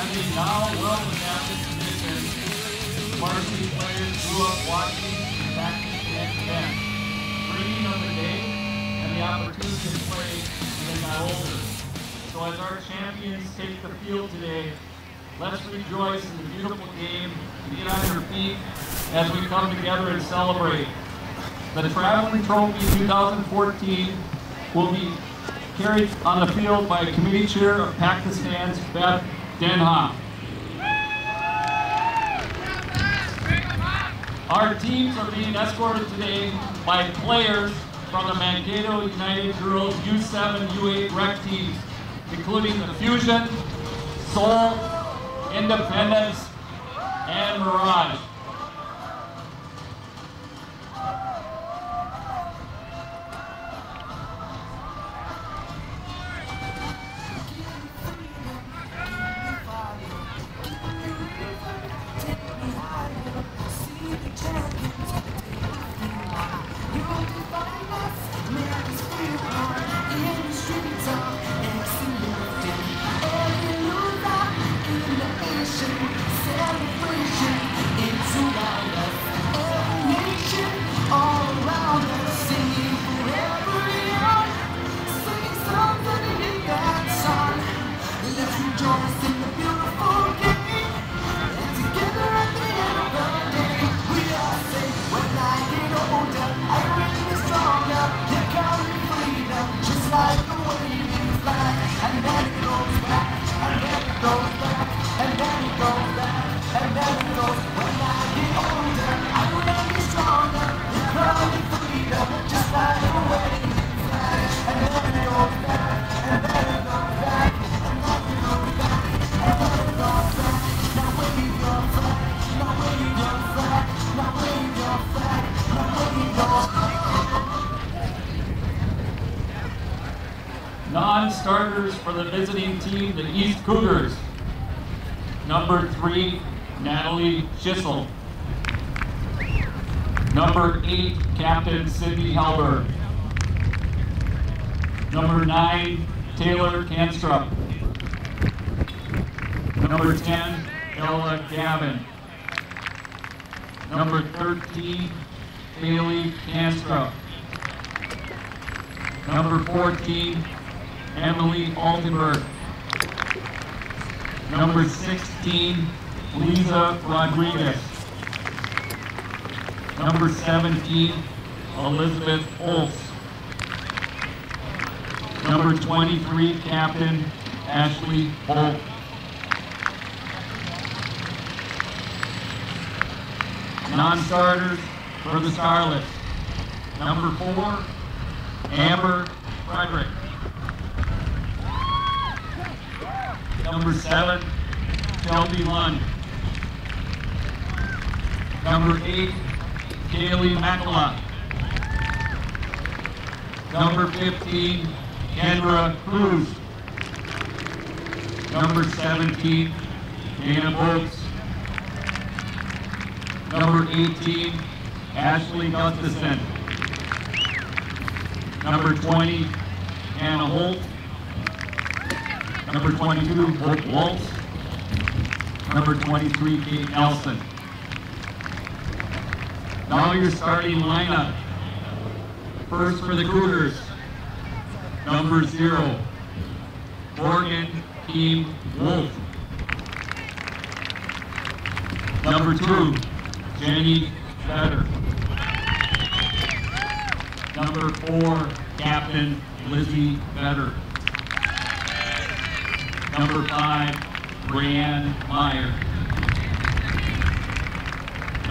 they now welcome at this position, varsity players grew up watching and practicing at the bench, dreaming of the day and the opportunity to play when they got older. So as our champions take the field today, let's rejoice in the beautiful game and get on your feet as we come together and celebrate. The Traveling Trophy 2014 will be carried on the field by Committee Chair of Pakistan's Beth Denhoff. Our teams are being escorted today by players from the Mankato United Girls U7, U8 rec teams, including the Fusion, Seoul, Independence, and Mirage. Non-starters for the visiting team, the East Cougars. Number 3, Natalie Schissel. Number 8, Captain Cindy Halberg. Number 9, Taylor Kanstrup. Number 10, Ella Gavin. Number 13, Haley Kanstrup. Number 14, Emily Altenberg. Number 16, Lisa Rodriguez. Number 17, Elizabeth Olds. Number 23, Captain Ashley Holt. Non-starters for the Starlets. Number 4, Amber Frederick. Number 7, Shelby Lund. Number 8, Kaylee Makala. Number 15, Kendra Cruz. Number 17, Dana Boats. Number 18, Ashley Gustafson. Number 20, Anna Holt. Number 22, Hope Waltz. Number 23, Kate Nelson. Now your starting lineup. First for the Cougars, number 0, Morgan Keem Wolf. Number 2, Jenny Vetter. Number 4, Captain Lizzie Vetter. Number 5, Brianne Meyer.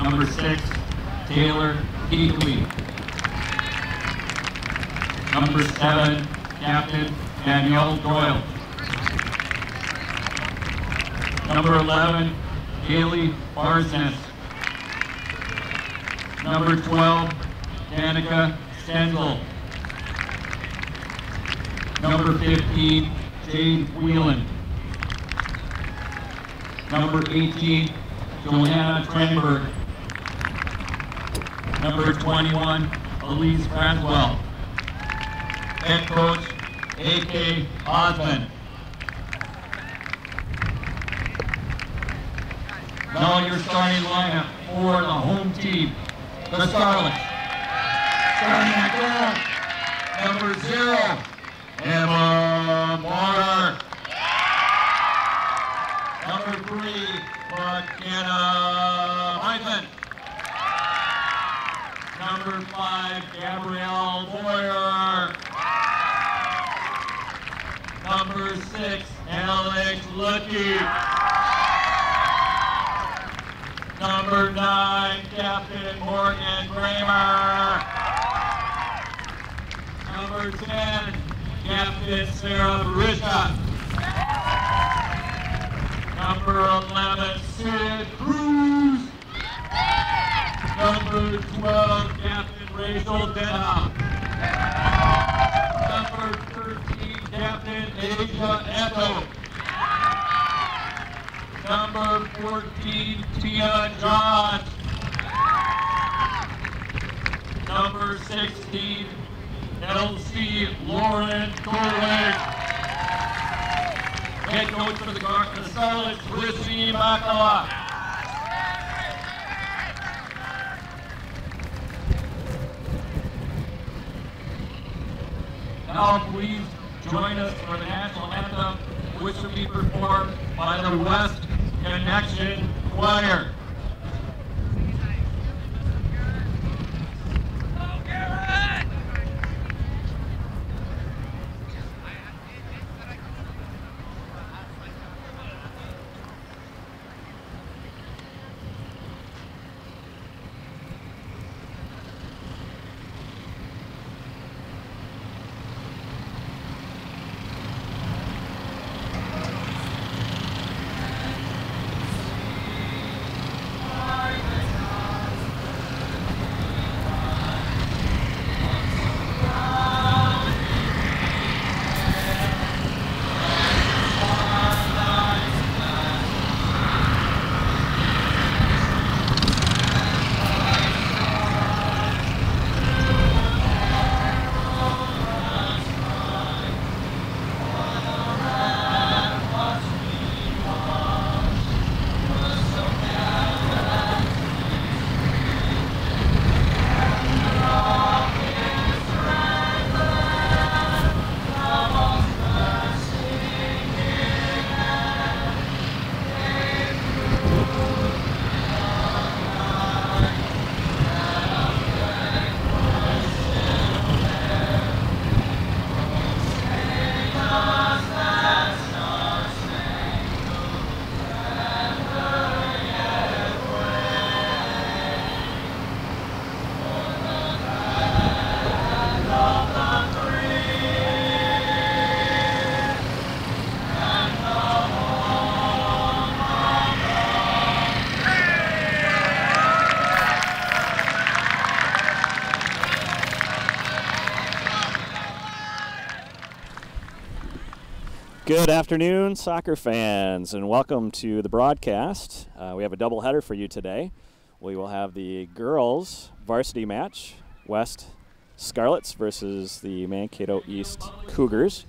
Number 6, Taylor Keekly. Number 7, Captain Danielle Doyle. Number 11, Haley Barsness. Number 12, Danica Stenzel. Number 15, Jade Whelan. Number 18, Johanna Trenberg. Number 21, Elise Braswell. Head coach, A.K. Osmond. Now your starting lineup for the home team. The Scarlets. Starting at goal, number 0, Emma Moore. Number 3, McKenna Hyman. Number 5, Gabrielle Boyer. Number 6, Alex Lucky. Number 9, Captain Morgan Kramer. Number 10, Captain Sarah Barisha. Number 11, Sid Cruz. Number 12, Captain Rachel Denham. Number 13, Captain Asia Eto. Number 14, Tia John. Number 16, LC Lauren Corley. Head coach for the Scarlets, Chrissy Makala. Now please join us for the national anthem, which will be performed by the West Connection Choir. Good afternoon, soccer fans, and welcome to the broadcast. We have a doubleheader for you today. We will have the girls' varsity match, West Scarlets versus the Mankato East Cougars.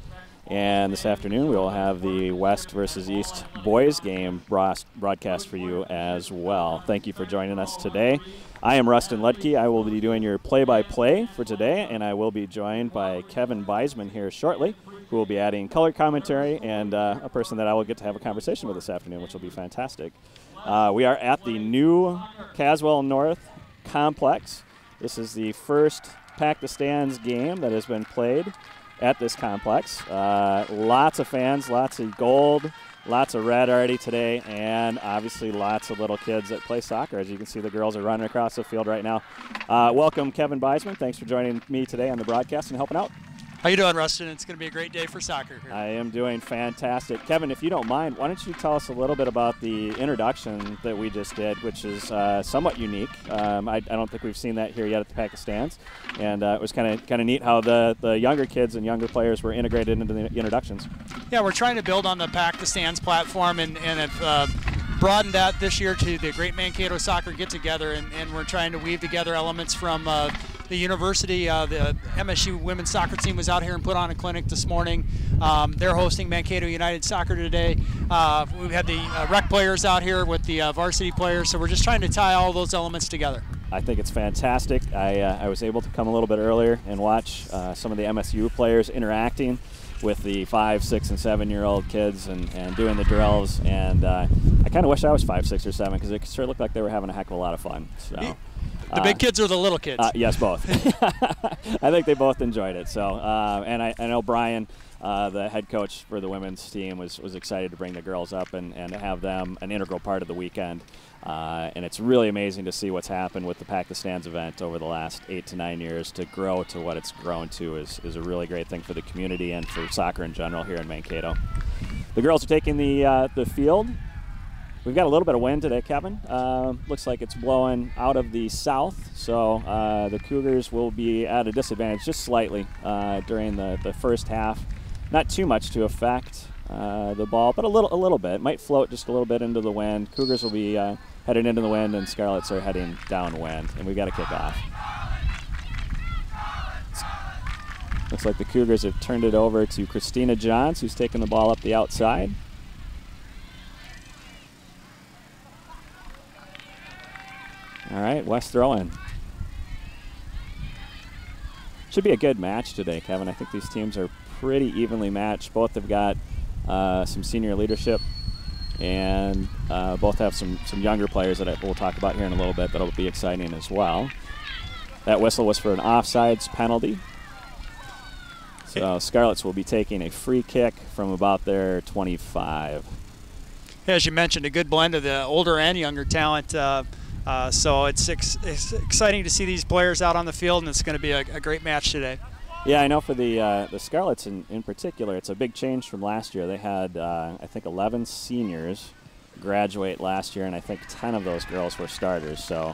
And this afternoon we will have the West versus East boys game broadcast for you as well. Thank you for joining us today. I am Rustin Ludke. I will be doing your play-by-play for today, and I will be joined by Kevin Beisman here shortly, who will be adding color commentary and a person that I will get to have a conversation with this afternoon, which will be fantastic. We are at the new Caswell North complex. This is the first Pack the Stands game that has been played at this complex. Lots of fans, lots of gold, lots of red already today, and obviously lots of little kids that play soccer. As you can see, the girls are running across the field right now. Welcome, Kevin Beisman. Thanks for joining me today on the broadcast and helping out. How you doing, Rustin? It's going to be a great day for soccer here. I am doing fantastic. Kevin, if you don't mind, why don't you tell us a little bit about the introduction that we just did, which is somewhat unique. I don't think we've seen that here yet at the Pack the Stands, and it was kind of neat how the younger kids and younger players were integrated into the introductions. Yeah, we're trying to build on the Pack the Stands platform and have broadened that this year to the Great Mankato Soccer Get-Together, and we're trying to weave together elements from the university. The MSU women's soccer team was out here and put on a clinic this morning. They're hosting Mankato United Soccer today. We've had the rec players out here with the varsity players, so we're just trying to tie all those elements together. I think it's fantastic. I was able to come a little bit earlier and watch some of the MSU players interacting with the 5, 6, and 7-year-old kids and doing the drills. And I kind of wish I was 5, 6, or 7 because it sure looked like they were having a heck of a lot of fun. So. The big kids or the little kids? Yes, both. I think they both enjoyed it. So, and I know Brian, the head coach for the women's team, was excited to bring the girls up and have them an integral part of the weekend. And it's really amazing to see what's happened with the Pack the Stands event over the last 8 to 9 years. To grow to what it's grown to is a really great thing for the community and for soccer in general here in Mankato. The girls are taking the field. We've got a little bit of wind today, Kevin. Looks like it's blowing out of the south, so the Cougars will be at a disadvantage just slightly during the first half. Not too much to affect the ball, but a little bit. Might float just a little bit into the wind. Cougars will be heading into the wind, and Scarlets are heading downwind, and we've got to kick off. Looks like the Cougars have turned it over to Christina Johns, who's taking the ball up the outside. All right, West throwing. Should be a good match today, Kevin. I think these teams are pretty evenly matched. Both have got some senior leadership, and both have some younger players that we'll talk about here in a little bit that'll be exciting as well. That whistle was for an offsides penalty. So Scarlets will be taking a free kick from about their 25. As you mentioned, a good blend of the older and younger talent. So it's exciting to see these players out on the field, and it's going to be a great match today. Yeah, I know for the Scarlets in particular, it's a big change from last year. They had, I think, 11 seniors graduate last year, and I think 10 of those girls were starters. So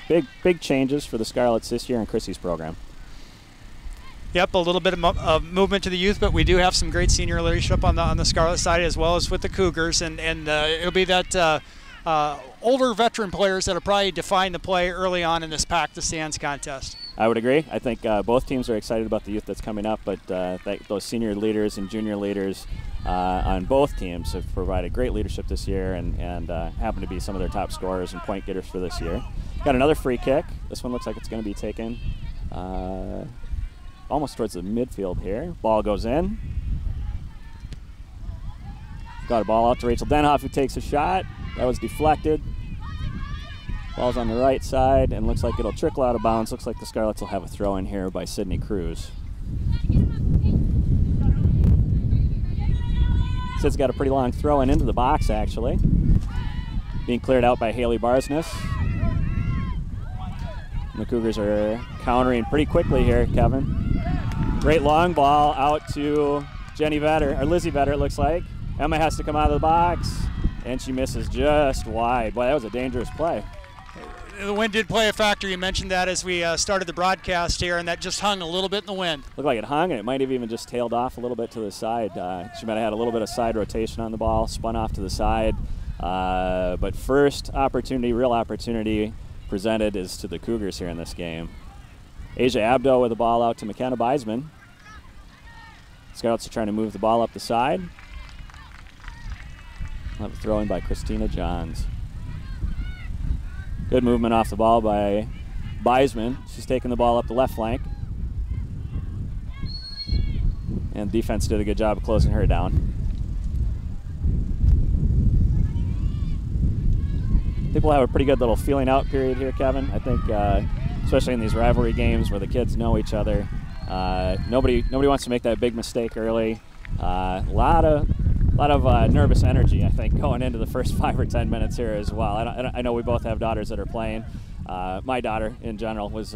big changes for the Scarlets this year in Chrissy's program. Yep, a little bit of movement to the youth, but we do have some great senior leadership on the Scarlet side as well as with the Cougars, and it'll be that older veteran players that will probably define the play early on in this Pack the Stands contest. I would agree. I think both teams are excited about the youth that's coming up, but those senior leaders and junior leaders on both teams have provided great leadership this year and happen to be some of their top scorers and point getters for this year. Got another free kick. This one looks like it's going to be taken almost towards the midfield here. Ball goes in. Got a ball out to Rachel Denhoff, who takes a shot. That was deflected. Ball's on the right side and looks like it'll trickle out of bounds. Looks like the Scarlets will have a throw in here by Sydney Cruz. Sid's got a pretty long throw in into the box, actually. Being cleared out by Haley Barsness. And the Cougars are countering pretty quickly here, Kevin. Great long ball out to Jenny Vetter, or Lizzie Vetter, it looks like. Emma has to come out of the box, and she misses just wide. Boy, that was a dangerous play. The wind did play a factor. You mentioned that as we started the broadcast here, and that just hung a little bit in the wind. Looked like it hung, and it might have even just tailed off a little bit to the side. She might have had a little bit of side rotation on the ball, spun off to the side. But first opportunity, real opportunity presented is to the Cougars here in this game. Asia Abdo with the ball out to McKenna Beisman. Scarlets are trying to move the ball up the side. We'll have a throw in by Christina Johns. Good movement off the ball by Beisman. She's taking the ball up the left flank. And defense did a good job of closing her down. I think we'll have a pretty good little feeling out period here, Kevin. I think, especially in these rivalry games where the kids know each other, nobody wants to make that big mistake early. A lot of nervous energy, I think, going into the first 5 or 10 minutes here as well. I know we both have daughters that are playing. My daughter, in general, was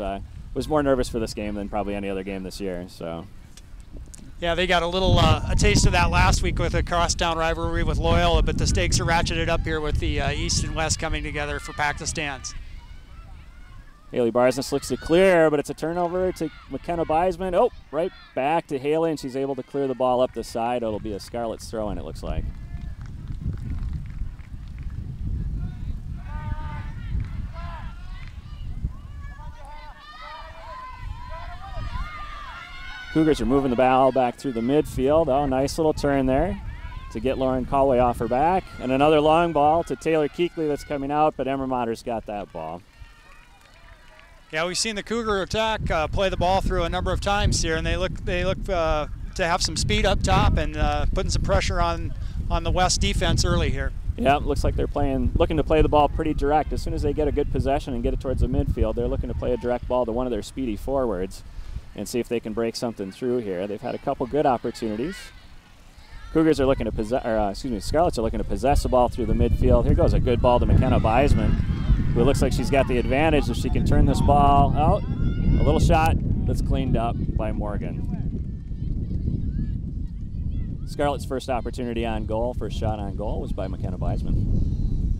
more nervous for this game than probably any other game this year. So. Yeah, they got a taste of that last week with a crosstown rivalry with Loyola, but the stakes are ratcheted up here with the East and West coming together for Pack the Stands. Haley Barsness looks to clear, but it's a turnover to McKenna Beisman. Oh, right back to Haley, and she's able to clear the ball up the side. It'll be a Scarlets throw-in, it looks like. Cougars are moving the ball back through the midfield. Oh, nice little turn there to get Lauren Callway off her back. And another long ball to Taylor Keekley that's coming out, but Emma Motter's got that ball. Yeah, we've seen the Cougar attack play the ball through a number of times here, and they look to have some speed up top and putting some pressure on the West defense early here. Yeah, looks like they're looking to play the ball pretty direct. As soon as they get a good possession and get it towards the midfield, they're looking to play a direct ball to one of their speedy forwards and see if they can break something through here. They've had a couple good opportunities. Cougars are looking to Scarlets are looking to possess the ball through the midfield. Here goes a good ball to McKenna Beisman, who looks like she's got the advantage if she can turn this ball out. A little shot that's cleaned up by Morgan. Scarlett's first opportunity on goal, first shot on goal, was by McKenna Beisman.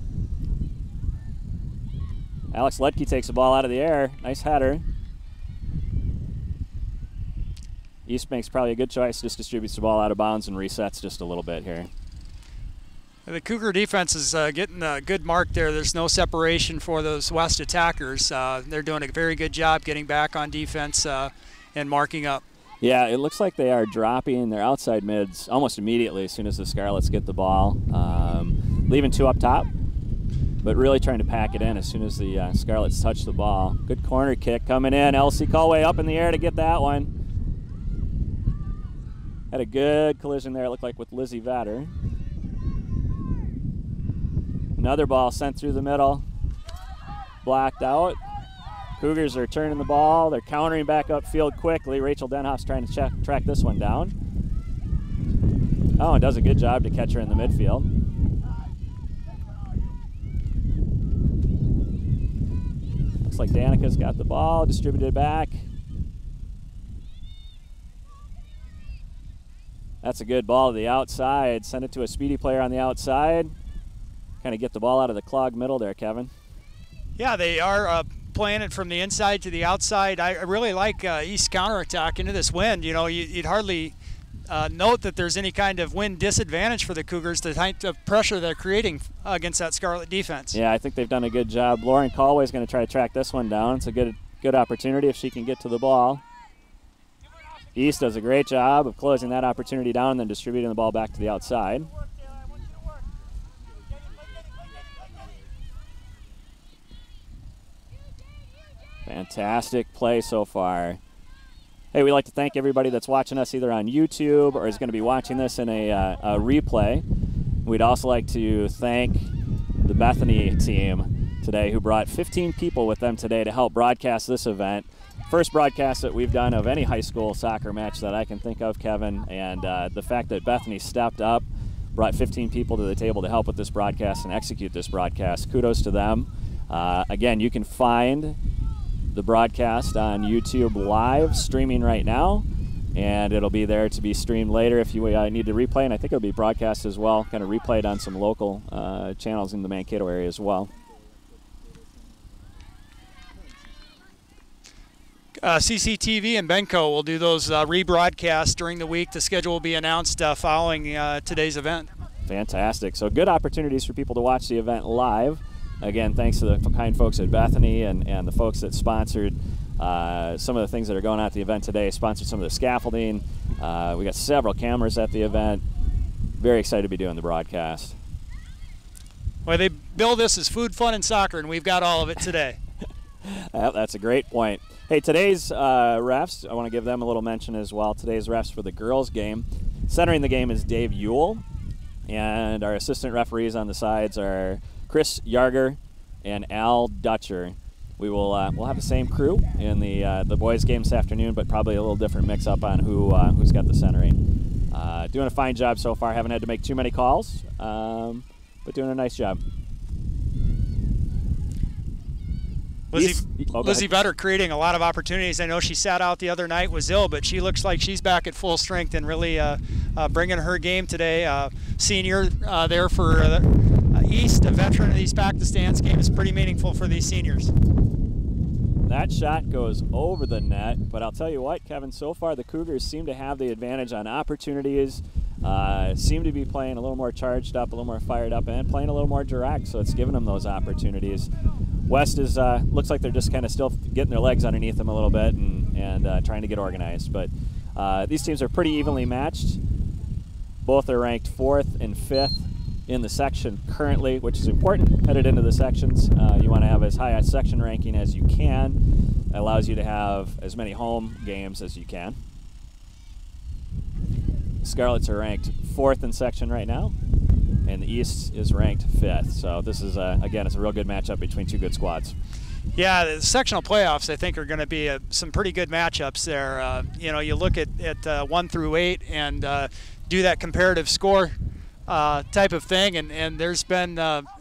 Alex Ledke takes the ball out of the air. Nice header. East makes probably a good choice, just distributes the ball out of bounds and resets just a little bit here. The Cougar defense is getting a good mark there. There's no separation for those West attackers. They're doing a very good job getting back on defense and marking up. Yeah, it looks like they are dropping their outside mids almost immediately as soon as the Scarlets get the ball, leaving two up top, but really trying to pack it in as soon as the Scarlets touch the ball. Good corner kick coming in. Elsie Callway up in the air to get that one. Had a good collision there, it looked like, with Lizzie Vatter. Another ball sent through the middle, blocked out. Cougars are turning the ball. They're countering back upfield quickly. Rachel Denhoff's trying to track this one down. Oh, and does a good job to catch her in the midfield. Looks like Danica's got the ball, distributed back. That's a good ball to the outside. Send it to a speedy player on the outside. Kind of get the ball out of the clogged middle there, Kevin. Yeah, they are playing it from the inside to the outside. I really like East counterattack into this wind. You know, you'd hardly note that there's any kind of wind disadvantage for the Cougars, the type of pressure they're creating against that Scarlet defense. Yeah, I think they've done a good job. Lauren Callway's going to try to track this one down. It's a good opportunity if she can get to the ball. East does a great job of closing that opportunity down and then distributing the ball back to the outside. Fantastic play so far. Hey, we'd like to thank everybody that's watching us either on YouTube or is going to be watching this in a replay. We'd also like to thank the Bethany team today who brought 15 people with them today to help broadcast this event. First broadcast that we've done of any high school soccer match that I can think of, Kevin, and the fact that Bethany stepped up, brought 15 people to the table to help with this broadcast and execute this broadcast. Kudos to them. Again, you can find the broadcast on YouTube live streaming right now, and it'll be there to be streamed later if you need to replay, and I think it'll be broadcast as well, kind of replayed on some local channels in the Mankato area as well. CCTV and Benco will do those rebroadcasts during the week. The schedule will be announced following today's event. Fantastic. So good opportunities for people to watch the event live. Again, thanks to the kind folks at Bethany and the folks that sponsored some of the things that are going on at the event today, sponsored some of the scaffolding. We got several cameras at the event. Very excited to be doing the broadcast. Well, they bill this as food, fun, and soccer, and we've got all of it today. That's a great point. Hey, today's refs, I want to give them a little mention as well. Today's refs for the girls' game. Centering the game is Dave Ewell, and our assistant referees on the sides are Chris Yarger and Al Dutcher. We'll have the same crew in the boys' game this afternoon, but probably a little different mix-up on who's got the centering. Doing a fine job so far. Haven't had to make too many calls, but doing a nice job. Lizzie Vetter creating a lot of opportunities. I know she sat out the other night, was ill, but she looks like she's back at full strength and really bringing her game today. Senior there for East, a veteran of the East Pakistan's game is pretty meaningful for these seniors. That shot goes over the net, but I'll tell you what, Kevin, so far the Cougars seem to have the advantage on opportunities, seem to be playing a little more charged up, a little more fired up, and playing a little more direct, so it's giving them those opportunities. West is looks like they're just kind of still getting their legs underneath them a little bit and trying to get organized, but These teams are pretty evenly matched. Both are ranked 4th and 5th in the section currently, which is important headed into the sections. You want to have as high a section ranking as you can. That allows you to have as many home games as you can. Scarlets are ranked 4th in section right now, and the East is ranked 5th. So this is, again, it's a real good matchup between two good squads. Yeah, the sectional playoffs, I think, are going to be some pretty good matchups there. You know, you look at 1 through 8 and do that comparative score type of thing, and there's been,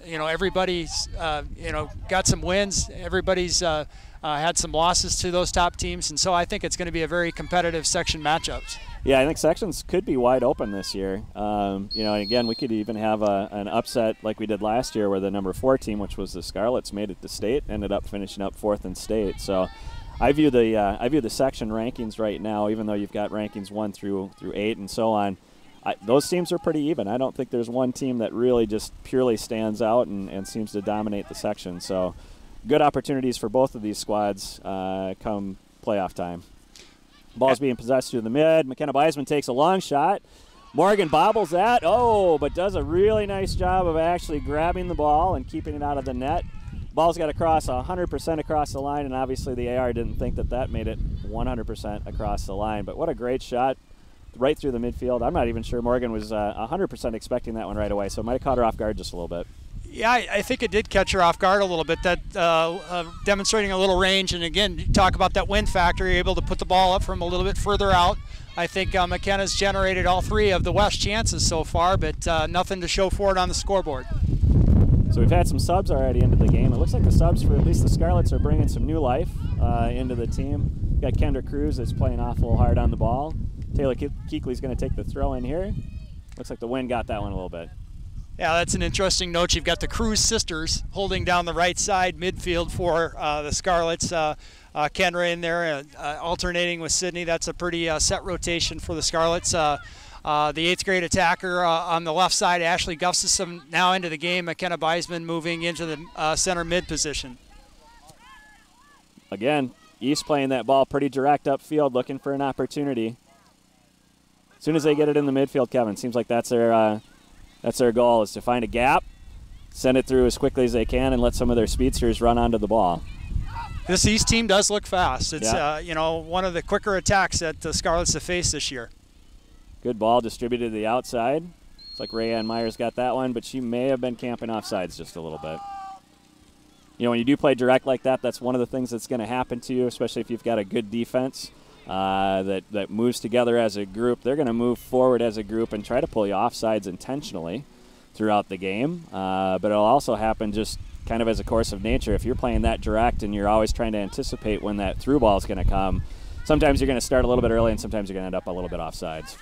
you know, everybody's, you know, got some wins. Everybody's had some losses to those top teams, and so I think it's going to be a very competitive section matchups. Yeah, I think sections could be wide open this year. You know, and again, we could even have an upset like we did last year where the number 4 team, which was the Scarlets, made it to state, ended up finishing up 4th in state. So I view the section rankings right now, even though you've got rankings 1 through 8 and so on, those teams are pretty even. I don't think there's one team that really just purely stands out and seems to dominate the section. So good opportunities for both of these squads come playoff time. Ball's being possessed through the mid. McKenna Beisman takes a long shot. Morgan bobbles that, but does a really nice job of actually grabbing the ball and keeping it out of the net. Ball's got to cross 100% across the line, and obviously the AR didn't think that made it 100% across the line. But what a great shot right through the midfield. I'm not even sure Morgan was 100% expecting that one right away, so it might have caught her off guard just a little bit. Yeah, I think it did catch her off guard a little bit, that demonstrating a little range. And again, you talk about that wind factor, you're able to put the ball up from a little bit further out. I think McKenna's generated all 3 of the West chances so far, but nothing to show for it on the scoreboard. So we've had some subs already into the game. It looks like the subs for at least the Scarlets are bringing some new life into the team. We've got Kendra Cruz that's playing awful hard on the ball. Taylor Keekley's going to take the throw in here. Looks like the wind got that one a little bit. Yeah, that's an interesting note. You've got the Cruz sisters holding down the right side midfield for the Scarlets. Kendra in there, alternating with Sydney. That's a pretty set rotation for the Scarlets. The 8th grade attacker on the left side, Ashley Gustafson, now into the game. McKenna Beisman moving into the center mid position. Again, East playing that ball pretty direct upfield, looking for an opportunity. As soon as they get it in the midfield, Kevin, seems like that's their goal, is to find a gap, send it through as quickly as they can, and let some of their speedsters run onto the ball. This East team does look fast. It's yeah. One of the quicker attacks that the Scarlets have faced this year. Good ball distributed to the outside. It's like Rayanne Myers got that one, but she may have been camping off sides just a little bit. You know, when you do play direct like that, that's one of the things that's going to happen to you, especially if you've got a good defense that moves together as a group. They're going to move forward as a group and try to pull you off sides intentionally throughout the game. But it'll also happen just kind of as a course of nature. If you're playing that direct and you're always trying to anticipate when that through ball is going to come, sometimes you're going to start a little bit early and sometimes you're going to end up a little bit off sides.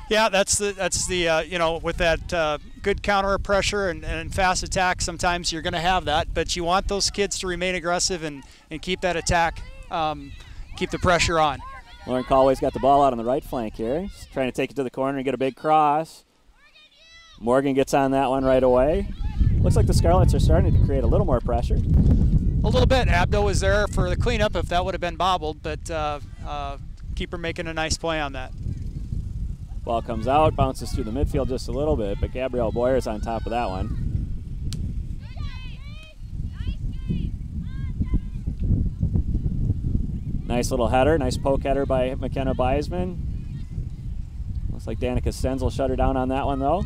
Yeah, that's the you know, with that good counter pressure and fast attack, sometimes you're going to have that. But you want those kids to remain aggressive and keep that attack, keep the pressure on. Lauren Callway's got the ball out on the right flank here. She's trying to take it to the corner and get a big cross. Morgan gets on that one right away. Looks like the Scarlets are starting to create a little more pressure. A little bit. Abdo was there for the cleanup if that would have been bobbled, but keeper making a nice play on that. Ball comes out, bounces through the midfield just a little bit, but Gabrielle Boyer's on top of that one. Nice little header, nice poke header by McKenna Beisman. Looks like Danica Stenzel shut her down on that one though.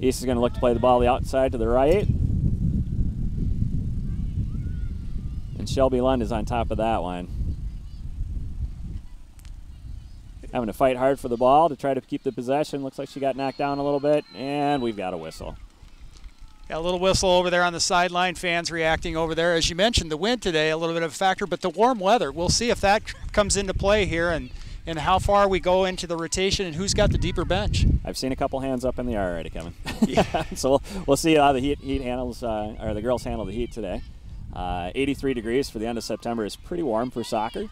East is going to look to play the ball the outside to the right. And Shelby Lund is on top of that one. Having to fight hard for the ball to try to keep the possession. Looks like she got knocked down a little bit, and we've got a whistle. Got a little whistle over there on the sideline. Fans reacting over there. As you mentioned, the wind today, a little bit of a factor, but the warm weather. We'll see if that comes into play here and how far we go into the rotation and who's got the deeper bench. I've seen a couple hands up in the air already, Kevin. Yeah. So we'll see how the heat handles, or the girls handle the heat today. 83 degrees for the end of September is pretty warm for soccer.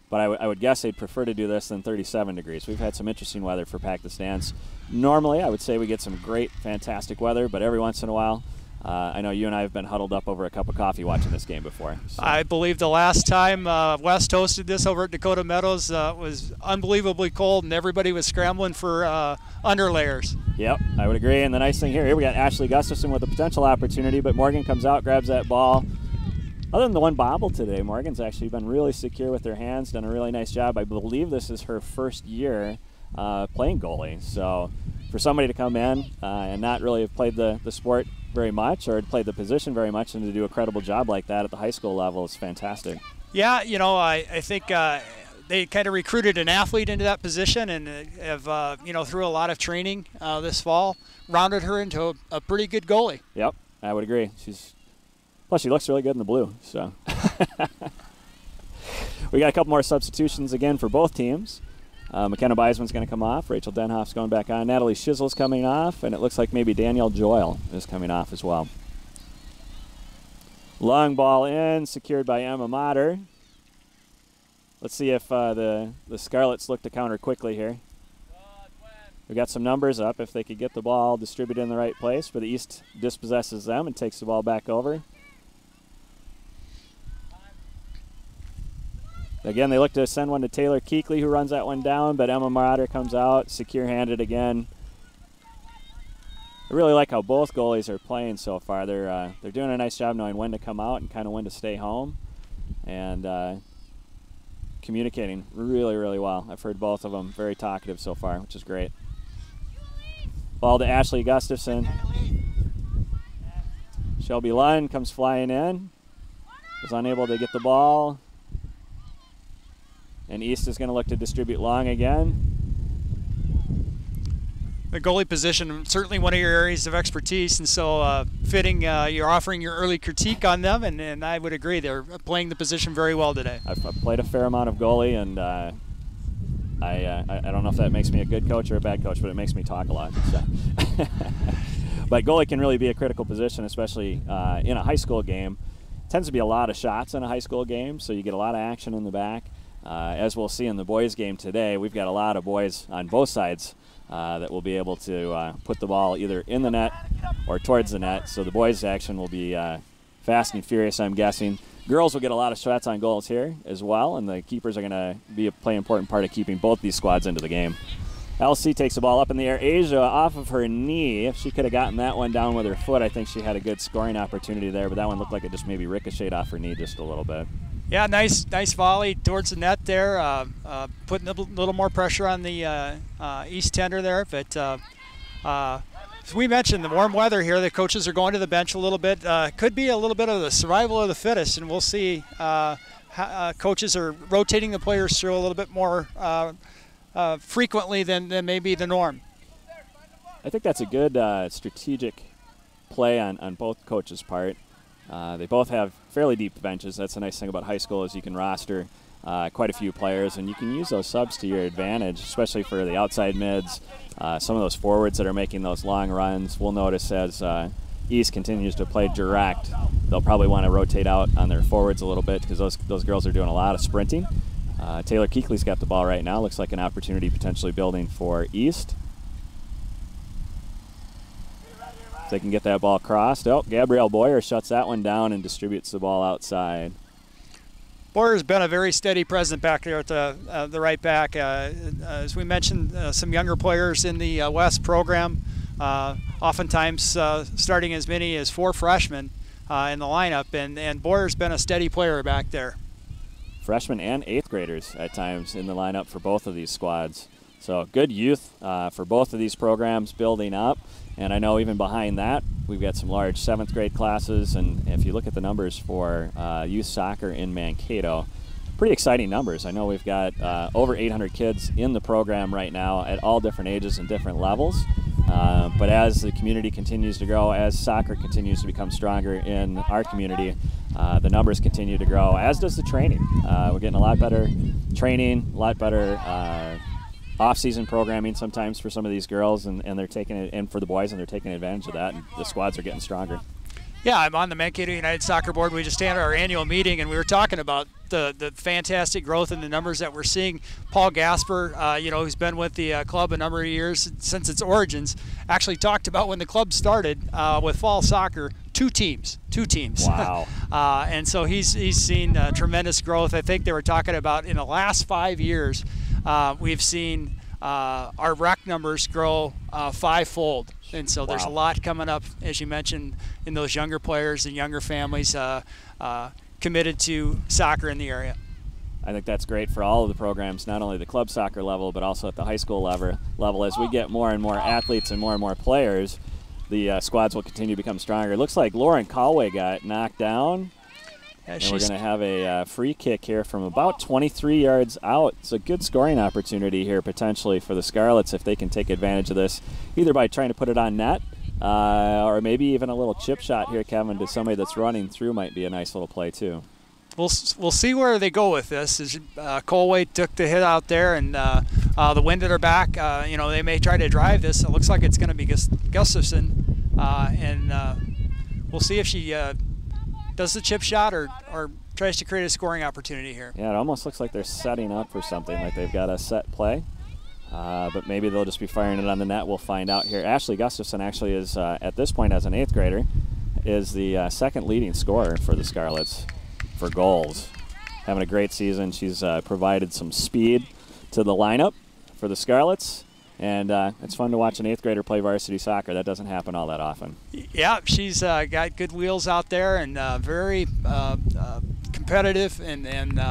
But I would guess they'd prefer to do this than 37 degrees. We've had some interesting weather for Pack the Stands. Normally, I would say we get some great, fantastic weather, but every once in a while, I know you and I have been huddled up over a cup of coffee watching this game before. So. I believe the last time West hosted this over at Dakota Meadows was unbelievably cold, and everybody was scrambling for underlayers. Yep, I would agree. And the nice thing here we got Ashley Gustafson with a potential opportunity, but Morgan comes out, grabs that ball. Other than the one bobble today, Morgan's actually been really secure with her hands, done a really nice job. I believe this is her first year playing goalie. So for somebody to come in and not really have played the sport very much or played the position very much and to do a credible job like that at the high school level is fantastic. Yeah, you know, I think they kind of recruited an athlete into that position and have, you know, through a lot of training this fall, rounded her into a pretty good goalie. Yep, I would agree. Plus, she looks really good in the blue. So we got a couple more substitutions again for both teams. McKenna Beisman's going to come off. Rachel Denhoff's going back on. Natalie Schizel's coming off. And it looks like maybe Danielle Joyle is coming off as well. Long ball in, secured by Emma Motter. Let's see if the Scarlets look to counter quickly here. We got some numbers up. If they could get the ball distributed in the right place, but the East dispossesses them and takes the ball back over. Again, they look to send one to Taylor Keekley, who runs that one down, but Emma Marauder comes out, secure-handed again. I really like how both goalies are playing so far. They're doing a nice job knowing when to come out and kind of when to stay home, and communicating really, really well. I've heard both of them very talkative so far, which is great. Ball to Ashley Gustafson. Shelby Lund comes flying in. Was unable to get the ball. And East is going to look to distribute long again. The goalie position, certainly one of your areas of expertise, and so fitting you're offering your early critique on them, and I would agree they're playing the position very well today. I've played a fair amount of goalie, and I don't know if that makes me a good coach or a bad coach, but it makes me talk a lot. So. But goalie can really be a critical position, especially in a high school game. Tends to be a lot of shots in a high school game, so you get a lot of action in the back. As we'll see in the boys' game today, we've got a lot of boys on both sides that will be able to put the ball either in the net or towards the net. So the boys' action will be fast and furious, I'm guessing. Girls will get a lot of shots on goals here as well, and the keepers are going to play an important part of keeping both these squads into the game. LC takes the ball up in the air. Asia off of her knee. If she could have gotten that one down with her foot, I think she had a good scoring opportunity there, but that one looked like it just maybe ricocheted off her knee just a little bit. Yeah, nice volley towards the net there, putting a little more pressure on the East tender there. But as we mentioned, the warm weather here, the coaches are going to the bench a little bit. Could be a little bit of the survival of the fittest, and we'll see. Coaches are rotating the players through a little bit more frequently than maybe the norm. I think that's a good strategic play on both coaches' part. They both have fairly deep benches. That's the nice thing about high school is you can roster quite a few players, and you can use those subs to your advantage, especially for the outside mids. Some of those forwards that are making those long runs, we'll notice as East continues to play direct, they'll probably want to rotate out on their forwards a little bit because those girls are doing a lot of sprinting. Taylor Keekley's got the ball right now. Looks like an opportunity potentially building for East. If they can get that ball crossed. Oh, Gabrielle Boyer shuts that one down and distributes the ball outside. Boyer's been a very steady presence back there at the right back. As we mentioned, some younger players in the West program, oftentimes starting as many as 4 freshmen in the lineup, and Boyer's been a steady player back there. Freshmen and 8th graders at times in the lineup for both of these squads. So good youth for both of these programs building up. And I know even behind that, we've got some large 7th grade classes. And if you look at the numbers for youth soccer in Mankato, pretty exciting numbers. I know we've got over 800 kids in the program right now at all different ages and different levels. But as the community continues to grow, as soccer continues to become stronger in our community, the numbers continue to grow, as does the training. We're getting a lot better training, a lot better off-season programming sometimes for some of these girls, and they're taking it, and for the boys, and they're taking advantage of that, and the squads are getting stronger. Yeah, I'm on the Mankato United Soccer Board. We just had our annual meeting, and we were talking about the fantastic growth in the numbers that we're seeing. Paul Gasper, who's been with the club a number of years since its origins, actually talked about when the club started with fall soccer, two teams. Wow. And so he's seen tremendous growth. I think they were talking about in the last 5 years, we've seen our rec numbers grow fivefold. And so there's a lot coming up, as you mentioned, in those younger players and younger families committed to soccer in the area. I think that's great for all of the programs, not only the club soccer level, but also at the high school level. As we get more and more athletes and more players, the squads will continue to become stronger. It looks like Lauren Callway got knocked down, and we're going to have a free kick here from about 23 yards out. It's a good scoring opportunity here potentially for the Scarlets if they can take advantage of this, either by trying to put it on net or maybe even a little chip shot here, Kevin, to somebody that's running through might be a nice little play too. We'll see where they go with this. As Colway took the hit out there, and the wind at her back. They may try to drive this. It looks like it's going to be Gustafson, and we'll see if she does the chip shot or tries to create a scoring opportunity here. Yeah, it almost looks like they're setting up for something, like they've got a set play. But maybe they'll just be firing it on the net. We'll find out here. Ashley Gustafson actually is, at this point as an 8th grader, is the second leading scorer for the Scarlets for goals. Having a great season. She's provided some speed to the lineup for the Scarlets. And it's fun to watch an 8th grader play varsity soccer. That doesn't happen all that often. Yeah, she's got good wheels out there and very competitive and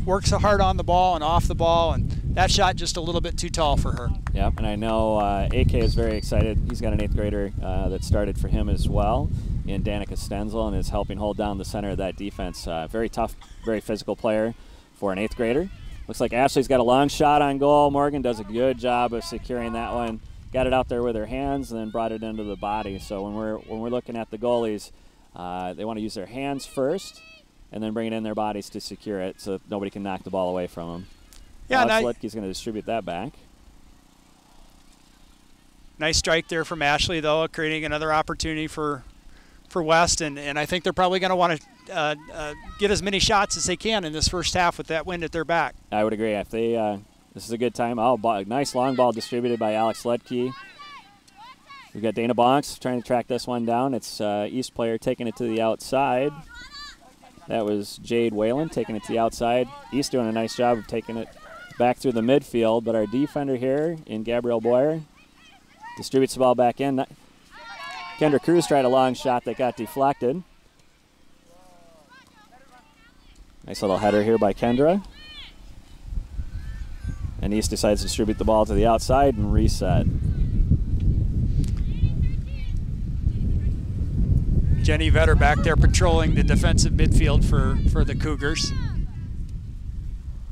works hard on the ball and off the ball. And that shot just a little bit too tall for her. Yep, and I know AK is very excited. He's got an 8th grader that started for him as well in Danica Stenzel and is helping hold down the center of that defense. Very tough, very physical player for an 8th grader. Looks like Ashley's got a long shot on goal. Morgan does a good job of securing that one. Got it out there with her hands and then brought it into the body. So when we're looking at the goalies, they want to use their hands first and then bring it in their bodies to secure it so that nobody can knock the ball away from them. Yeah, Alex Litke's going to distribute that back. Nice strike there from Ashley, though, creating another opportunity for West, and I think they're probably going to want to get as many shots as they can in this first half with that wind at their back. I would agree. If they, this is a good time. Nice long ball distributed by Alex Ledke. We've got Dana Bonks trying to track this one down. It's East player taking it to the outside. That was Jade Whalen taking it to the outside. East doing a nice job of taking it back through the midfield, but our defender here in Gabrielle Boyer distributes the ball back in. Kendra Cruz tried a long shot that got deflected. Nice little header here by Kendra. And East decides to distribute the ball to the outside and reset. Jenny Vetter back there patrolling the defensive midfield for the Cougars.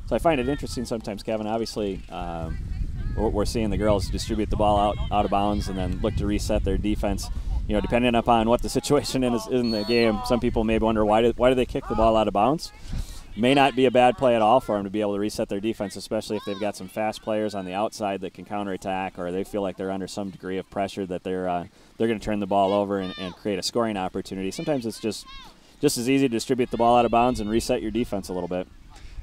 So I find it interesting sometimes, Kevin. Obviously, we're seeing the girls distribute the ball out of bounds and then look to reset their defense. You know, depending upon what the situation is in the game, some people may wonder why do they kick the ball out of bounds. May not be a bad play at all for them to be able to reset their defense, especially if they've got some fast players on the outside that can counterattack, or they feel like they're under some degree of pressure that they're going to turn the ball over and create a scoring opportunity. Sometimes it's just as easy to distribute the ball out of bounds and reset your defense a little bit.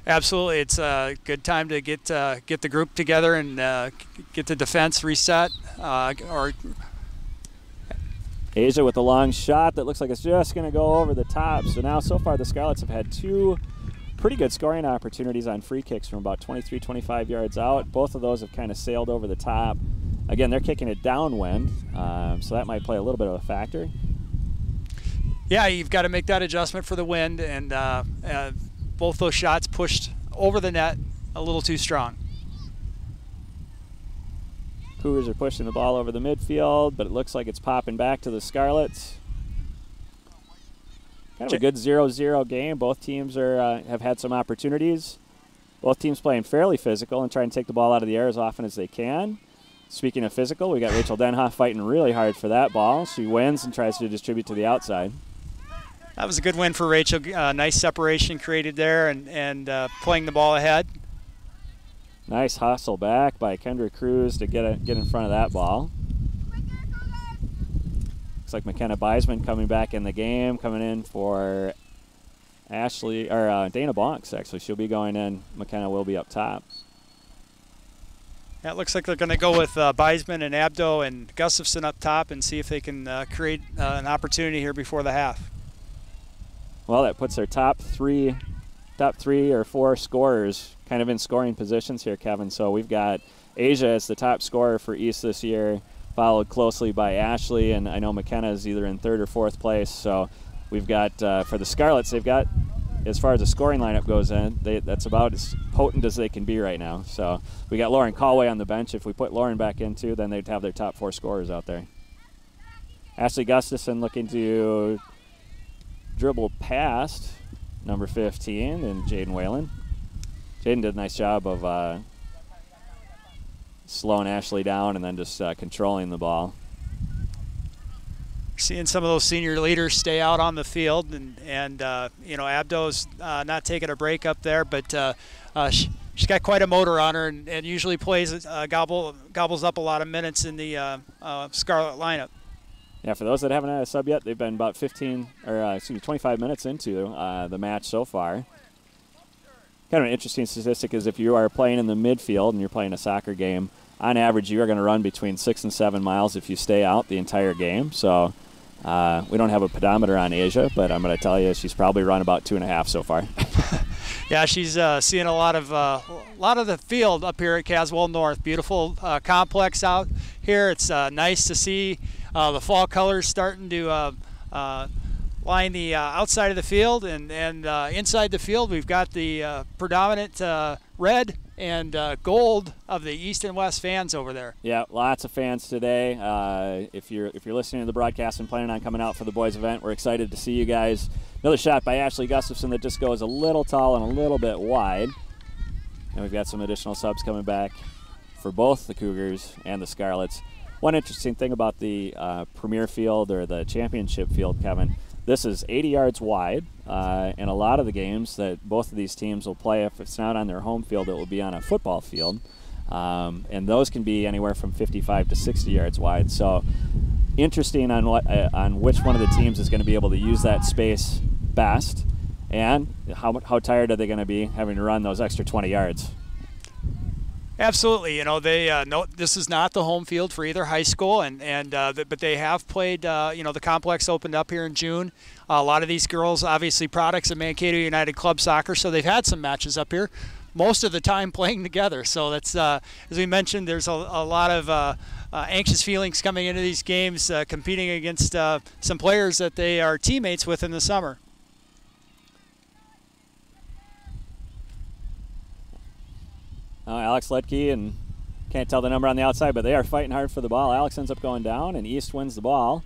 Absolutely, it's a good time to get the group together and get the defense reset. Asia with a long shot that looks like it's just going to go over the top. So now, so far, the Scarlets have had two pretty good scoring opportunities on free kicks from about 23, 25 yards out. Both of those have kind of sailed over the top. Again, they're kicking it downwind, so that might play a little bit of a factor. Yeah, you've got to make that adjustment for the wind, and both those shots pushed over the net a little too strong. Cougars are pushing the ball over the midfield, but it looks like it's popping back to the Scarlets. Kind of a good 0-0 game. Both teams have had some opportunities. Both teams playing fairly physical and trying to take the ball out of the air as often as they can. Speaking of physical, we got Rachel Denhoff fighting really hard for that ball. She wins and tries to distribute to the outside. That was a good win for Rachel. Nice separation created there and playing the ball ahead. Nice hustle back by Kendra Cruz to get in front of that ball. Looks like McKenna Beisman coming back in the game, coming in for Dana Bonks, actually. She'll be going in. McKenna will be up top. Yeah, it looks like they're going to go with Beisman and Abdo and Gustafson up top and see if they can create an opportunity here before the half. Well, that puts their top three or four scorers kind of in scoring positions here, Kevin. So we've got Asia as the top scorer for East this year, followed closely by Ashley, and I know McKenna is either in third or fourth place. So we've got, for the Scarlets, they've got, as far as the scoring lineup goes that's about as potent as they can be right now. So we got Lauren Callway on the bench. If we put Lauren back in too, then they'd have their top four scorers out there. Ashley Gustafson looking to dribble past number 15 and Jaden Whalen. Jaden did a nice job of slowing Ashley down and then just controlling the ball. Seeing some of those senior leaders stay out on the field, and you know, Abdo's not taking a break up there, but she's got quite a motor on her, and usually plays gobbles up a lot of minutes in the Scarlet lineup. Yeah, for those that haven't had a sub yet, they've been about 25 minutes into the match so far. Kind of an interesting statistic is if you are playing in the midfield and you're playing a soccer game, on average you are going to run between 6 and 7 miles if you stay out the entire game. So we don't have a pedometer on Asia, but I'm going to tell you she's probably run about 2.5 so far. Yeah, she's seeing a lot of the field up here at Caswell North. Beautiful complex out here. It's nice to see the fall colors starting to line the outside of the field, and inside the field we've got the predominant red and gold of the East and West fans over there. Yeah, lots of fans today. If you're listening to the broadcast and planning on coming out for the boys event, we're excited to see you guys. Another shot by Ashley Gustafson that just goes a little tall and a little bit wide. And we've got some additional subs coming back for both the Cougars and the Scarlets. One interesting thing about the Premier Field or the Championship Field, Kevin, this is 80 yards wide, and a lot of the games that both of these teams will play, if it's not on their home field, it will be on a football field, and those can be anywhere from 55 to 60 yards wide. So interesting on which one of the teams is going to be able to use that space best, and how tired are they going to be having to run those extra 20 yards. Absolutely, you know, they know this is not the home field for either high school, but they have played. You know, the complex opened up here in June. A lot of these girls, obviously, products of Mankato United Club Soccer, so they've had some matches up here, most of the time playing together. So that's, as we mentioned, there's a lot of anxious feelings coming into these games, competing against some players that they are teammates with in the summer. Alex Ledke, and can't tell the number on the outside, but they are fighting hard for the ball. Alex ends up going down, and East wins the ball.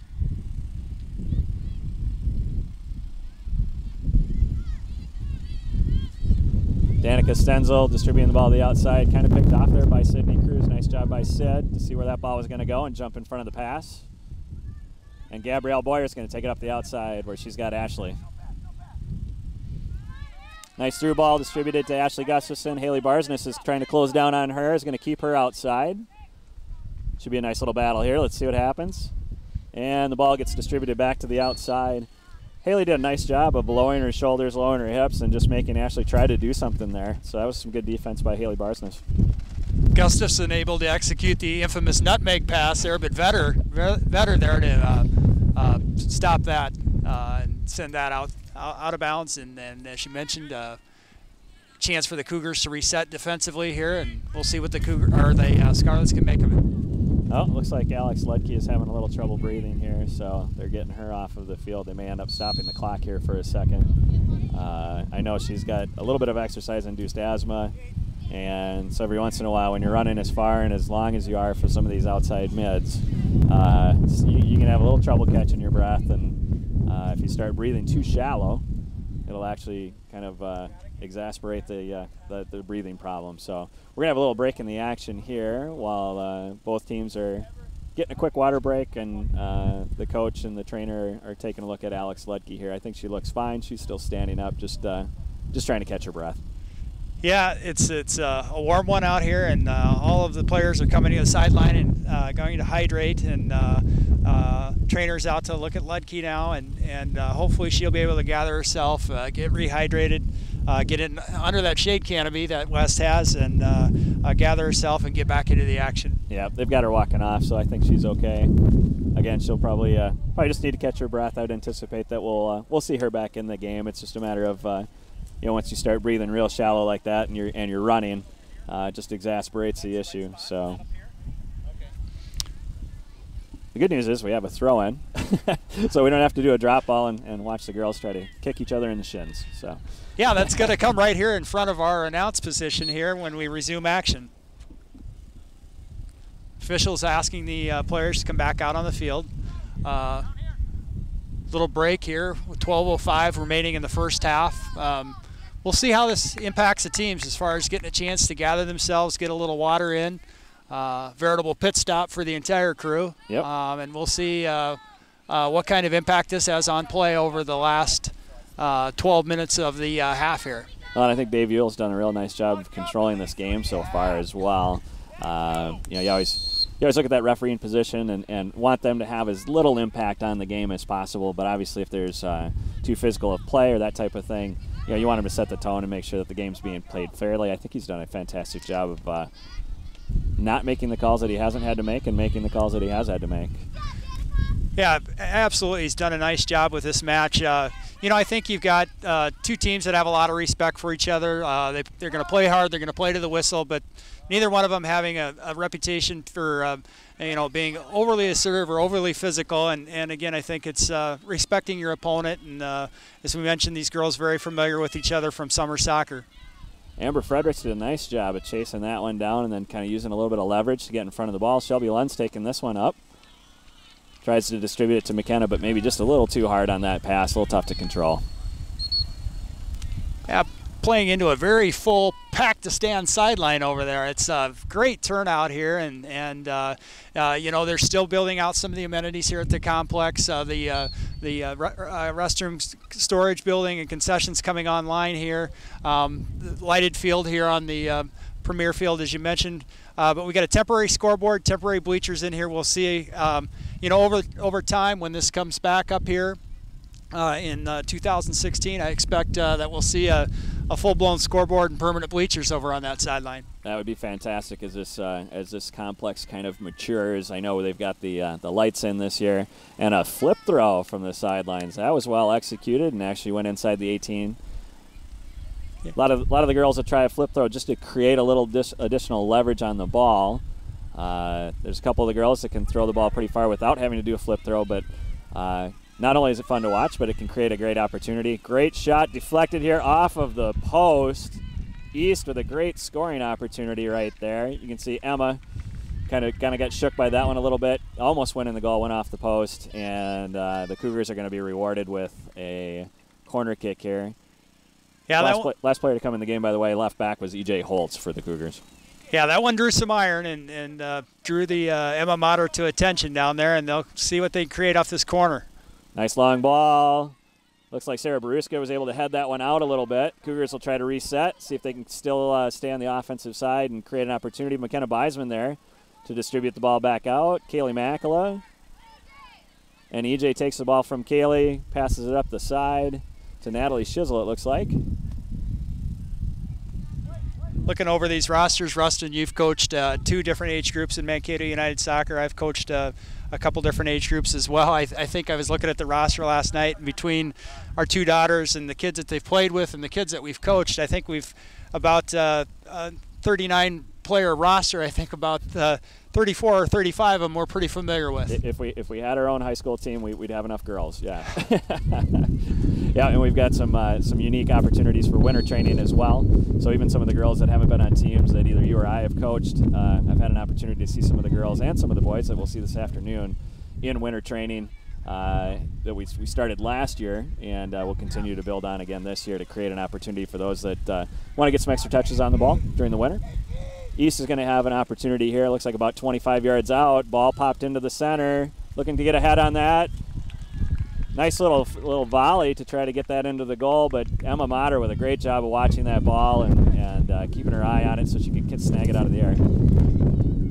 Danica Stenzel distributing the ball to the outside, kind of picked off there by Sydney Cruz. Nice job by Sid to see where that ball was going to go and jump in front of the pass. And Gabrielle Boyer is going to take it up the outside where she's got Ashley. Nice through ball distributed to Ashley Gustafson. Haley Barsness is trying to close down on her, is going to keep her outside. Should be a nice little battle here. Let's see what happens. And the ball gets distributed back to the outside. Haley did a nice job of lowering her shoulders, lowering her hips, and just making Ashley try to do something there. So that was some good defense by Haley Barsness. Gustafson able to execute the infamous nutmeg pass there, but Vetter there to stop that and send that out of bounds. And as she mentioned, chance for the Cougars to reset defensively here, and we'll see what the Scarlets can make of it. Oh, looks like Alex Ledke is having a little trouble breathing here, so they're getting her off of the field. They may end up stopping the clock here for a second. I know she's got a little bit of exercise-induced asthma, and so every once in a while when you're running as far and as long as you are for some of these outside mids, you can have a little trouble catching your breath, and if you start breathing too shallow, it'll actually kind of exasperate the breathing problem. So we're going to have a little break in the action here while both teams are getting a quick water break, and the coach and the trainer are taking a look at Alex Ledke here. I think she looks fine. She's still standing up, just trying to catch her breath. Yeah, it's a warm one out here, and all of the players are coming to the sideline and going to hydrate, and trainers out to look at Ledke now, and hopefully she'll be able to gather herself, get rehydrated, get in under that shade canopy that West has, and gather herself and get back into the action. Yeah, they've got her walking off, so I think she's okay. Again, she'll probably just need to catch her breath. I would anticipate that we'll see her back in the game. It's just a matter of once you start breathing real shallow like that and you're running, it just exasperates the issue. So the good news is we have a throw-in, so we don't have to do a drop ball and watch the girls try to kick each other in the shins. So yeah, that's going to come right here in front of our announce position here when we resume action. Officials asking the players to come back out on the field. Little break here with 12:05 remaining in the first half. We'll see how this impacts the teams as far as getting a chance to gather themselves, get a little water in. Veritable pit stop for the entire crew. Yep. And we'll see what kind of impact this has on play over the last 12 minutes of the half here. Well, and I think Dave Yule's done a real nice job of controlling this game so far as well. You always look at that refereeing position and want them to have as little impact on the game as possible. But obviously, if there's too physical of play or that type of thing, you want him to set the tone and make sure that the game's being played fairly. I think he's done a fantastic job of not making the calls that he hasn't had to make and making the calls that he has had to make. Yeah, absolutely. He's done a nice job with this match. I think you've got two teams that have a lot of respect for each other. They're going to play hard. They're going to play to the whistle, but neither one of them having a reputation for being overly assertive or overly physical. And again, I think it's respecting your opponent. And as we mentioned, these girls very familiar with each other from summer soccer. Amber Fredericks did a nice job of chasing that one down and then kind of using a little bit of leverage to get in front of the ball. Shelby Lund's taking this one up. Tries to distribute it to McKenna, but maybe just a little too hard on that pass, a little tough to control. Yeah, playing into a very full packed-to-stand sideline over there. It's a great turnout here, and they're still building out some of the amenities here at the complex. The restroom storage building and concessions coming online here. The lighted field here on the premier field, as you mentioned. But we got a temporary scoreboard, temporary bleachers in here. We'll see, over time when this comes back up here in 2016, I expect that we'll see a full-blown scoreboard and permanent bleachers over on that sideline. That would be fantastic as this complex kind of matures. I know they've got the lights in this year and a flip throw from the sidelines. That was well executed and actually went inside the 18. Yeah. A lot of the girls that try a flip throw just to create a little additional leverage on the ball. There's a couple of the girls that can throw the ball pretty far without having to do a flip throw, but not only is it fun to watch, but it can create a great opportunity. Great shot deflected here off of the post. East with a great scoring opportunity right there. You can see Emma kind of got shook by that one a little bit. Almost went in the goal, went off the post, and the Cougars are going to be rewarded with a corner kick here. Yeah, last player to come in the game, by the way, left back was E.J. Holtz for the Cougars. Yeah, that one drew some iron and drew the Emma Mater to attention down there, and they'll see what they create off this corner. Nice long ball. Looks like Sarah Baruska was able to head that one out a little bit. Cougars will try to reset, see if they can still stay on the offensive side and create an opportunity. McKenna Beisman there to distribute the ball back out. Kaylee Makala. And EJ takes the ball from Kaylee, passes it up the side to Natalie Shizzle, it looks like. Looking over these rosters, Rustin, you've coached 2 different age groups in Mankato United Soccer. I've coached a couple different age groups as well. I think I was looking at the roster last night, and between our 2 daughters and the kids that they've played with and the kids that we've coached, I think we've about 39 player roster. I think about 34 or 35 of them we're pretty familiar with. If we had our own high school team, we'd have enough girls. Yeah. Yeah, and we've got some unique opportunities for winter training as well. So even some of the girls that haven't been on teams that either you or I have coached, I've had an opportunity to see some of the girls and some of the boys that we'll see this afternoon in winter training that we started last year, and we'll continue to build on again this year to create an opportunity for those that want to get some extra touches on the ball during the winter. East is going to have an opportunity here. Looks like about 25 yards out. Ball popped into the center. Looking to get ahead on that. Nice little volley to try to get that into the goal, but Emma Mater with a great job of watching that ball and keeping her eye on it so she could snag it out of the air.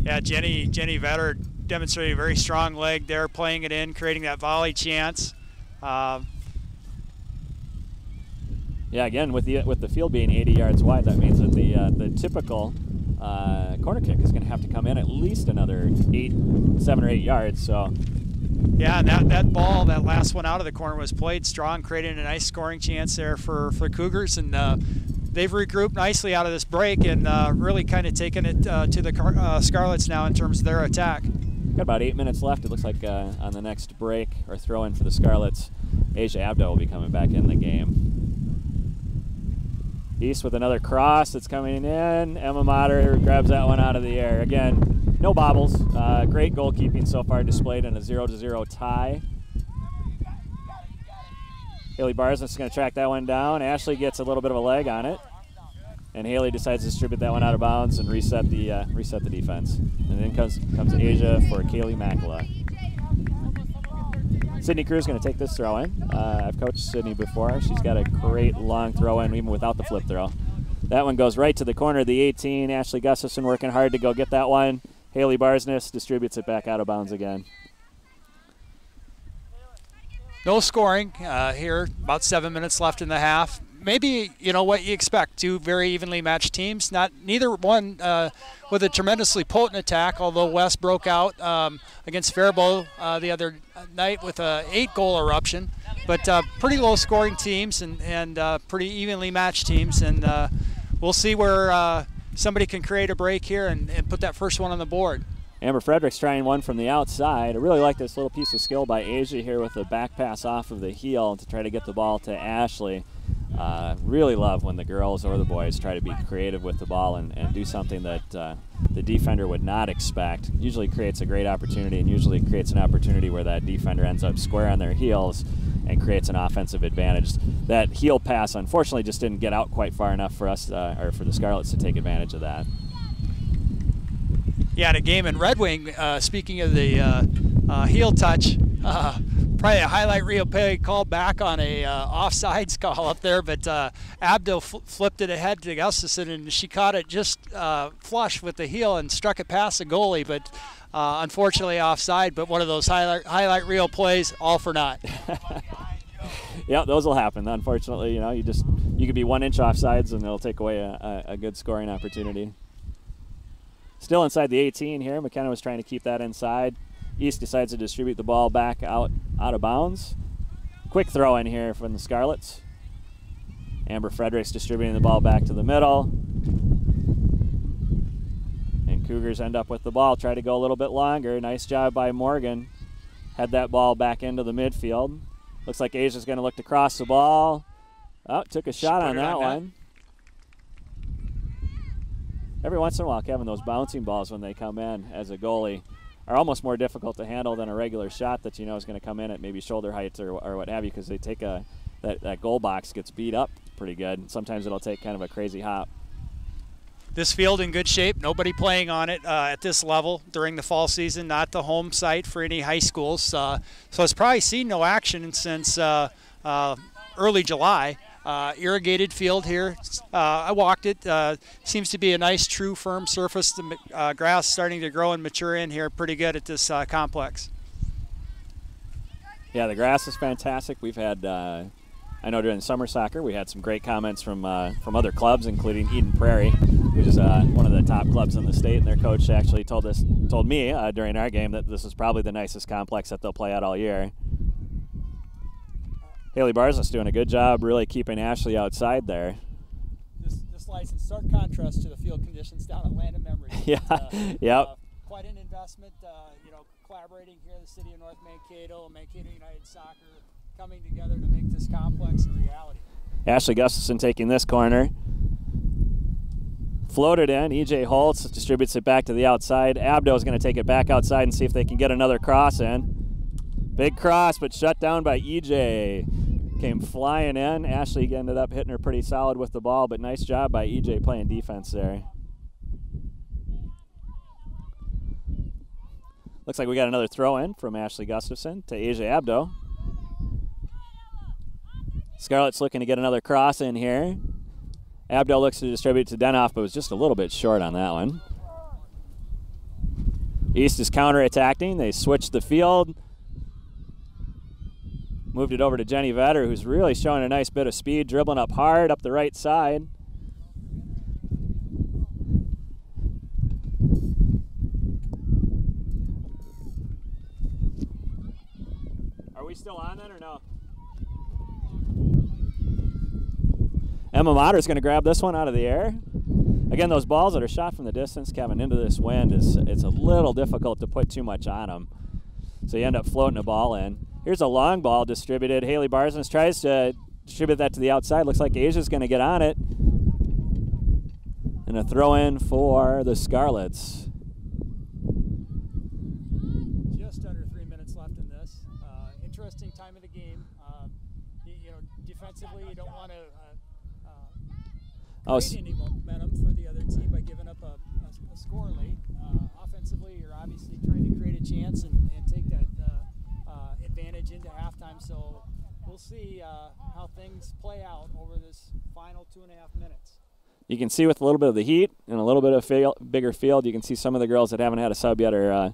Yeah, Jenny Vetter demonstrated a very strong leg there, playing it in, creating that volley chance. Yeah, again, with the field being 80 yards wide, that means that the typical corner kick is going to have to come in at least another 7 or 8 yards. So. Yeah, and that ball, that last one out of the corner, was played strong, creating a nice scoring chance there for Cougars, and they've regrouped nicely out of this break and really kind of taken it to the Scarlets now in terms of their attack. Got about 8 minutes left. It looks like on the next break or throw-in for the Scarlets, Asia Abdo will be coming back in the game. East with another cross that's coming in. Emma Motter grabs that one out of the air. Again, no bobbles. Great goalkeeping so far displayed in a 0-0 tie. Haley Barsness is going to track that one down. Ashley gets a little bit of a leg on it. And Haley decides to distribute that one out of bounds and reset the defense. And then comes Asia for Kaylee Makala. Sydney Cruz is going to take this throw-in. I've coached Sydney before. She's got a great long throw-in even without the flip throw. That one goes right to the corner of the 18. Ashley Gustafson working hard to go get that one. Haley Barsness distributes it back out of bounds again. No scoring here, about 7 minutes left in the half. Maybe, what you expect, two very evenly matched teams. Neither one with a tremendously potent attack, although West broke out against Faribault the other night with a 8-goal eruption. But pretty low-scoring teams and pretty evenly matched teams. And we'll see where somebody can create a break here and put that first one on the board. Amber Fredericks trying one from the outside. I really like this little piece of skill by Asia here with the back pass off of the heel to try to get the ball to Ashley. Really love when the girls or the boys try to be creative with the ball and do something that the defender would not expect. Usually creates a great opportunity, and usually creates an opportunity where that defender ends up square on their heels and creates an offensive advantage. That heel pass, unfortunately, just didn't get out quite far enough for us, or for the Scarlets to take advantage of that. Yeah, in a game in Red Wing, speaking of the heel touch, probably a highlight reel play called back on a offsides call up there, but Abdo flipped it ahead to Gustafson, and she caught it just flush with the heel and struck it past the goalie, but unfortunately offside. But one of those highlight reel plays, all for naught. Yeah, those will happen. Unfortunately, you could be 1 inch offsides, and it'll take away a good scoring opportunity. Still inside the 18 here. McKenna was trying to keep that inside. East decides to distribute the ball back out of bounds. Quick throw in here from the Scarlets. Amber Fredericks distributing the ball back to the middle. And Cougars end up with the ball. Try to go a little bit longer. Nice job by Morgan. Had that ball back into the midfield. Looks like Asia's going to look to cross the ball. Oh, took a shot on that one. Every once in a while, Kevin, those bouncing balls when they come in as a goalie are almost more difficult to handle than a regular shot that is going to come in at maybe shoulder height or what have you, because they take that goal box gets beat up pretty good. Sometimes it'll take kind of a crazy hop. This field in good shape. Nobody playing on it at this level during the fall season. Not the home site for any high schools. So it's probably seen no action since early July. Irrigated field here. I walked it. Seems to be a nice, true, firm surface. The grass starting to grow and mature in here pretty good at this complex. Yeah, the grass is fantastic. We've had, I know during summer soccer, we had some great comments from other clubs, including Eden Prairie, which is one of the top clubs in the state. And their coach actually told me during our game that this is probably the nicest complex that they'll play at all year. Haley Barsness doing a good job really keeping Ashley outside there. This lies in stark contrast to the field conditions down at Land of Memory. Yeah, yep. Quite an investment, collaborating here in the city of North Mankato, Mankato United Soccer, coming together to make this complex a reality. Ashley Gustafson taking this corner. Floated in. E.J. Holtz distributes it back to the outside. Abdo is going to take it back outside and see if they can get another cross in. Big cross, but shut down by E.J. Came flying in. Ashley ended up hitting her pretty solid with the ball, but nice job by E.J. playing defense there. Looks like we got another throw in from Ashley Gustafson to Asia Abdo. Scarlett's looking to get another cross in here. Abdo looks to distribute to Denoff, but was just a little bit short on that one. East is counterattacking. They switched the field. Moved it over to Jenny Vetter, who's really showing a nice bit of speed, dribbling up hard up the right side. we still on then or no? Emma Matter's going to grab this one out of the air. Again, those balls that are shot from the distance, Kevin, into this wind, it's a little difficult to put too much on them. So you end up floating a ball in. Here's a long ball distributed. Haley Barsness tries to distribute that to the outside. Looks like Asia's going to get on it. And a throw in for the Scarlets. Just under 3 minutes left in this. Interesting time of the game. Defensively, you don't want to create any momentum for the other team by giving up a score late. Offensively, you're obviously trying to create a chance and take that advantage into halftime. So we'll see how things play out over this final 2.5 minutes. You can see with a little bit of the heat and a little bit of bigger field, you can see some of the girls that haven't had a sub yet are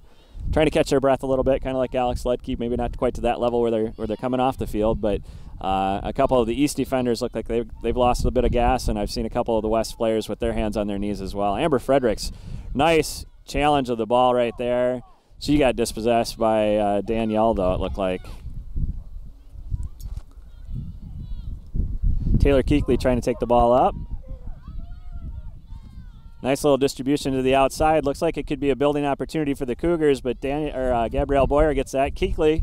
trying to catch their breath a little bit, kind of like Alex Ledke, maybe not quite to that level where they're coming off the field, but a couple of the East defenders look like they've lost a bit of gas, and I've seen a couple of the West players with their hands on their knees as well. Amber Fredericks, nice challenge of the ball right there. She got dispossessed by Danielle, though, it looked like. Taylor Keekley trying to take the ball up. Nice little distribution to the outside. Looks like it could be a building opportunity for the Cougars, but Gabrielle Boyer gets that. Keekley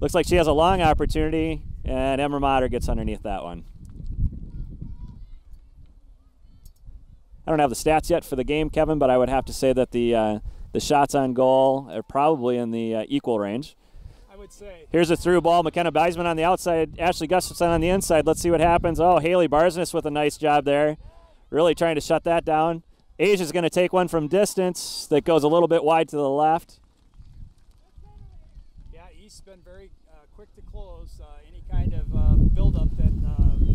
looks like she has a long opportunity, and Emma Matter gets underneath that one. I don't have the stats yet for the game, Kevin, but I would have to say that the shots on goal are probably in the equal range. I would say. Here's a through ball. McKenna Beisman on the outside. Ashley Gustafson on the inside. Let's see what happens. Oh, Haley Barsness with a nice job there. Really trying to shut that down. Asia's going to take one from distance that goes a little bit wide to the left. Yeah, East's been very quick to close any kind of buildup that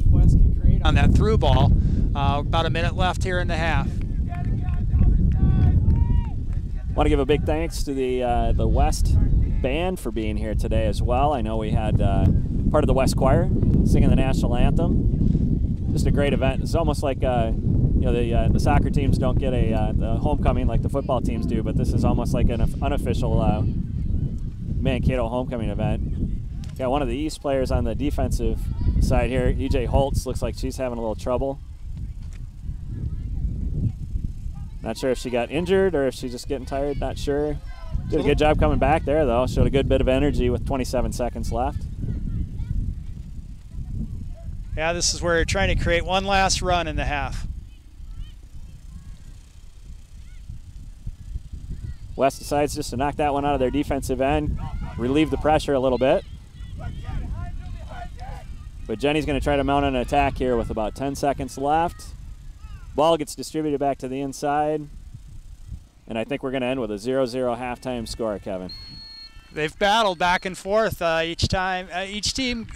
West can create on that through ball. About a minute left here in the half. Want to give a big thanks to the West band for being here today as well. I know we had part of the West Choir singing the national anthem. Just a great event. It's almost like the soccer teams don't get the homecoming like the football teams do, but this is almost like an unofficial Mankato homecoming event. Got one of the East players on the defensive side here. EJ Holtz looks like she's having a little trouble. Not sure if she got injured or if she's just getting tired. Not sure. Did a good job coming back there, though. Showed a good bit of energy with 27 seconds left. Yeah, this is where you're trying to create one last run in the half. West decides just to knock that one out of their defensive end, relieve the pressure a little bit. But Jenny's going to try to mount an attack here with about 10 seconds left. Ball gets distributed back to the inside. And I think we're going to end with a 0-0 halftime score, Kevin. They've battled back and forth each time. Each team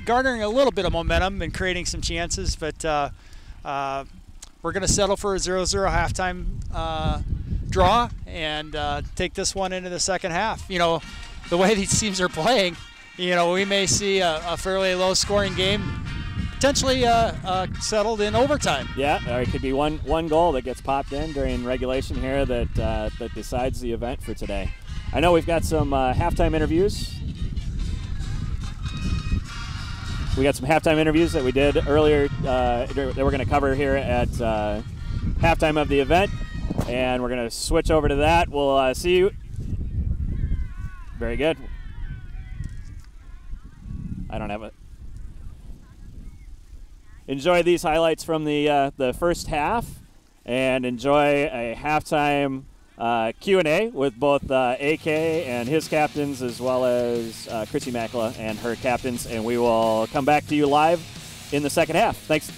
garnering a little bit of momentum and creating some chances, but we're going to settle for a 0-0 halftime draw and take this one into the second half. You know, the way these teams are playing, you know, we may see a fairly low-scoring game, potentially settled in overtime. Yeah, or it could be one goal that gets popped in during regulation here that decides the event for today. I know we've got some halftime interviews. We got some halftime interviews that we did earlier that we're going to cover here at halftime of the event, and we're going to switch over to that. We'll see you. Very good. I don't have it. Enjoy these highlights from the first half, and enjoy a halftime Q&A with both AK and his captains, as well as Chrissy Makela and her captains, and we will come back to you live in the second half. Thanks.